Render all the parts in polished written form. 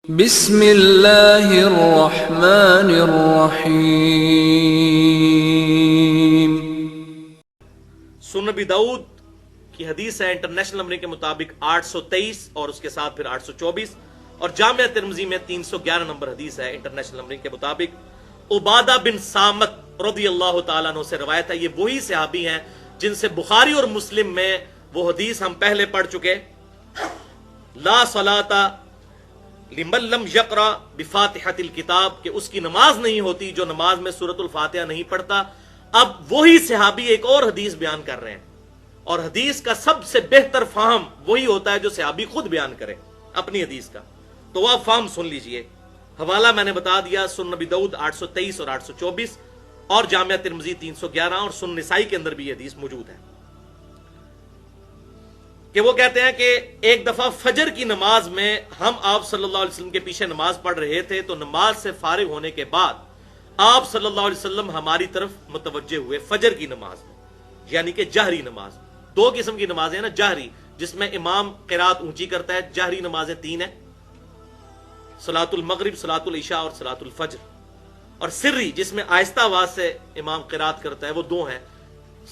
بسم اللہ الرحمن الرحیم۔ سنن ابی داؤد کی حدیث ہے انٹرنیشنل نمبر کے مطابق 823 اور اس کے ساتھ پھر 824، اور جامعہ ترمذی میں 311 نمبر حدیث ہے انٹرنیشنل نمبر کے مطابق۔ عبادہ بن صامت رضی اللہ تعالیٰ عنہ سے روایت ہے، یہ وہی صحابی ہیں جن سے بخاری اور مسلم میں وہ حدیث ہم پہلے پڑھ چکے، لا صلاۃ لمن لم یقرأ بفاتحۃ الکتاب، کہ اس کی نماز نہیں ہوتی جو نماز میں سورۃ الفاتحہ نہیں پڑھتا۔ اب وہی صحابی ایک اور حدیث بیان کر رہے ہیں، اور حدیث کا سب سے بہتر فہم وہی ہوتا ہے جو صحابی خود بیان کرے اپنی حدیث کا، تو وہ آپ فہم سن لیجئے۔ حوالہ میں نے بتا دیا، سنن ابی داؤد 823 اور 824، اور جامعہ ترمذی 311، اور سنن نسائی کے اندر بھی یہ حدیث موجود ہے کہ وہ کہتے ہیں کہ ایک دفعہ فجر کی نماز میں ہم آپ صلی اللہ علیہ وسلم کے پیچھے نماز پڑھ رہے تھے، تو نماز سے فارغ ہونے کے بعد آپ صلی اللہ علیہ وسلم ہماری طرف متوجہ ہوئے فجر کی نماز میں، یعنی کہ جہری نماز۔ دو قسم کی نمازیں ہیں نا، جہری جس میں امام قرات اونچی کرتا ہے، جہری نمازیں تین ہیں، صلاۃ المغرب، صلاۃ العشاء اور صلاۃ الفجر، اور سری جس میں آہستہ آواز سے امام قرات کرتا ہے، وہ دو ہیں،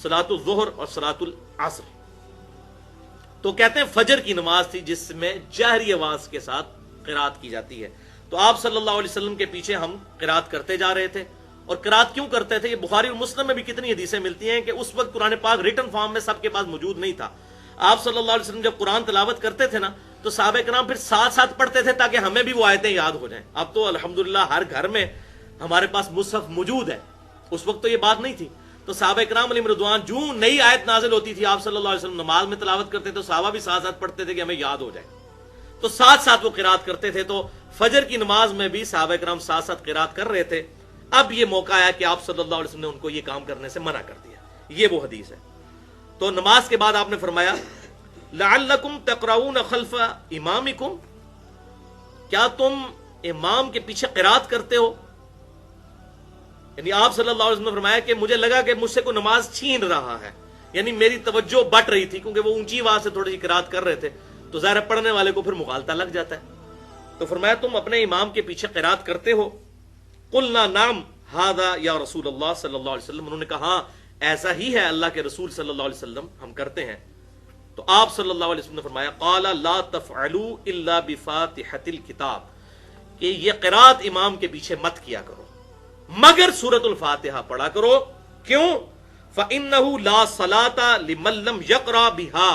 صلاۃ الظہر اور صلاۃ العصر۔ تو کہتے ہیں فجر کی نماز تھی جس میں جہری آواز کے ساتھ قرات کی جاتی ہے، تو آپ صلی اللہ علیہ وسلم کے پیچھے ہم قرات کرتے جا رہے تھے۔ اور قرات کیوں کرتے تھے؟ یہ بخاری اور مسلم میں بھی کتنی حدیثیں ملتی ہیں کہ اس وقت قرآن پاک ریٹن فارم میں سب کے پاس موجود نہیں تھا۔ آپ صلی اللہ علیہ وسلم جب قرآن تلاوت کرتے تھے نا، تو صحابہ کرام پھر ساتھ ساتھ پڑھتے تھے تاکہ ہمیں بھی وہ آیتیں یاد ہو جائیں۔ اب تو الحمدللہ ہر گھر میں ہمارے پاس مصحف موجود ہے، اس وقت تو یہ بات نہیں تھی۔ تو صحابہ کرام علیہم رضوان جو نئی آیت نازل ہوتی تھی، آپ صلی اللہ علیہ وسلم نماز میں تلاوت کرتے تو صحابہ بھی ساتھ ساتھ پڑھتے تھے کہ ہمیں یاد ہو جائے، تو ساتھ ساتھ وہ قرات کرتے تھے۔ تو فجر کی نماز میں بھی صحابہ کرام ساتھ ساتھ قرات کر رہے تھے۔ اب یہ موقع آیا کہ آپ صلی اللہ علیہ وسلم نے ان کو یہ کام کرنے سے منع کر دیا، یہ وہ حدیث ہے۔ تو نماز کے بعد آپ نے فرمایا لعلکم تقرؤون خلف امامکم، کیا تم امام کے پیچھے قرات کرتے ہو؟ یعنی آپ صلی اللہ علیہ وسلم نے فرمایا کہ مجھے لگا کہ مجھ سے کوئی نماز چھین رہا ہے، یعنی میری توجہ بٹ رہی تھی، کیونکہ وہ اونچی آواز سے تھوڑی سی قرات کر رہے تھے، تو ظاہر پڑھنے والے کو پھر مغالطہ لگ جاتا ہے۔ تو فرمایا تم اپنے امام کے پیچھے قرات کرتے ہو؟ قلنا نعم ھذا یا رسول اللہ صلی اللہ علیہ وسلم، انہوں نے کہا ہاں ایسا ہی ہے اللہ کے رسول صلی اللہ علیہ وسلم، ہم کرتے ہیں۔ تو آپ صلی اللہ علیہ وسلم نے فرمایا قال لا تفعلوا الا بفاتحۃ الکتاب، کہ یہ قرات امام کے پیچھے مت کیا کرو مگر سورۃ الفاتحہ پڑھا کرو۔ کیوں؟ فإنہ لا صلاۃ لمن لم یقرأ بہا،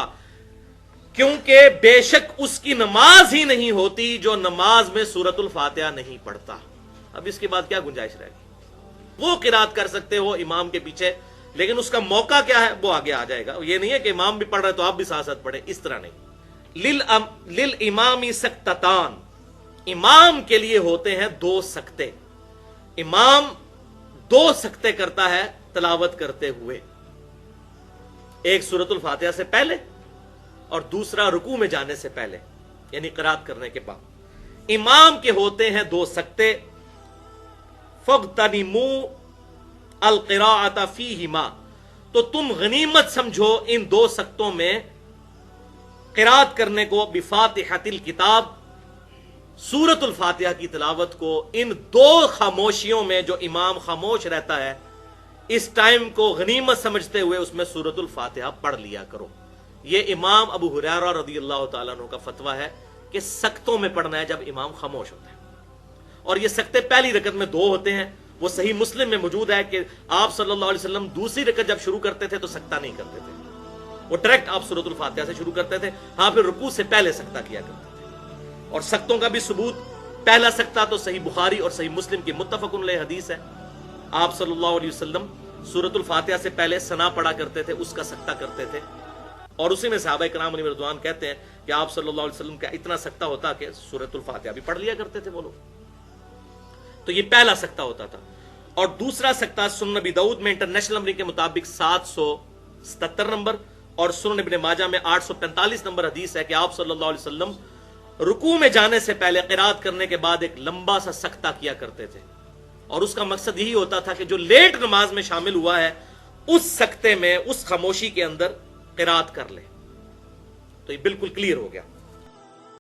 کیونکہ بے شک اس کی نماز ہی نہیں ہوتی جو نماز میں سورۃ الفاتحہ نہیں پڑھتا۔ اب اس کے بعد کیا گنجائش رہے گی؟ وہ قرات کر سکتے ہو امام کے پیچھے، لیکن اس کا موقع کیا ہے وہ آگے آ جائے گا۔ یہ نہیں ہے کہ امام بھی پڑھ رہے تو آپ بھی ساتھ ساتھ پڑھیں، اس طرح نہیں۔ للامام سکتتان، امام کے لیے ہوتے ہیں دو سکتے، امام دو سکتے کرتا ہے تلاوت کرتے ہوئے، ایک سورۃ الفاتحہ سے پہلے اور دوسرا رکوع میں جانے سے پہلے، یعنی قرات کرنے کے بعد امام کے ہوتے ہیں دو سکتے۔ فاغتنموا القراءۃ فیہما، تو تم غنیمت سمجھو ان دو سکتوں میں قرات کرنے کو، بفاتحۃ الکتاب، سورۃ الفاتحہ کی تلاوت کو، ان دو خاموشیوں میں جو امام خاموش رہتا ہے اس ٹائم کو غنیمت سمجھتے ہوئے اس میں سورۃ الفاتحہ پڑھ لیا کرو۔ یہ امام ابو ہریرہ رضی اللہ تعالیٰ عنہ کا فتویٰ ہے کہ سکتوں میں پڑھنا ہے جب امام خاموش ہوتا ہے، اور یہ سکتے پہلی رکعت میں دو ہوتے ہیں۔ وہ صحیح مسلم میں موجود ہے کہ آپ صلی اللہ علیہ وسلم دوسری رکعت جب شروع کرتے تھے تو سکتہ نہیں کرتے تھے، وہ ڈائریکٹ آپ سورۃ الفاتحہ سے شروع کرتے تھے، ہاں پھر رکوع سے پہلے سکتہ کیا کرتے تھے۔ اور سکتوں کا بھی ثبوت، پہلا سکتہ تو صحیح بخاری اور صحیح مسلم کی متفق علیہ حدیث ہے، آپ صلی اللہ علیہ وسلم سورۃ الفاتحہ سے پہلے ثنا پڑھا کرتے تھے، اس کا سکتہ کرتے تھے، اور اسی میں صحابہ کرام علیہ رضوان کہتے ہیں کہ آپ صلی اللہ علیہ وسلم کا اتنا سکتہ ہوتا کہ سورۃ الفاتحہ بھی پڑھ لیا کرتے تھے وہ لوگ۔ تو یہ پہلا سکتہ ہوتا تھا۔ اور دوسرا سکتہ سنن ابی داؤد میں انٹرنیشنل نمبر کے مطابق 777 نمبر، اور سنن ابن ماجہ میں 845 نمبر حدیث ہے کہ آپ صلی اللہ علیہ وسلم رکوع میں جانے سے پہلے قرات کرنے کے بعد ایک لمبا سا سکتہ کیا کرتے تھے، اور اس کا مقصد یہی ہوتا تھا کہ جو لیٹ نماز میں شامل ہوا ہے اس سکتے میں، اس خاموشی کے اندر قرات کر لے۔ تو یہ بالکل کلیئر ہو گیا۔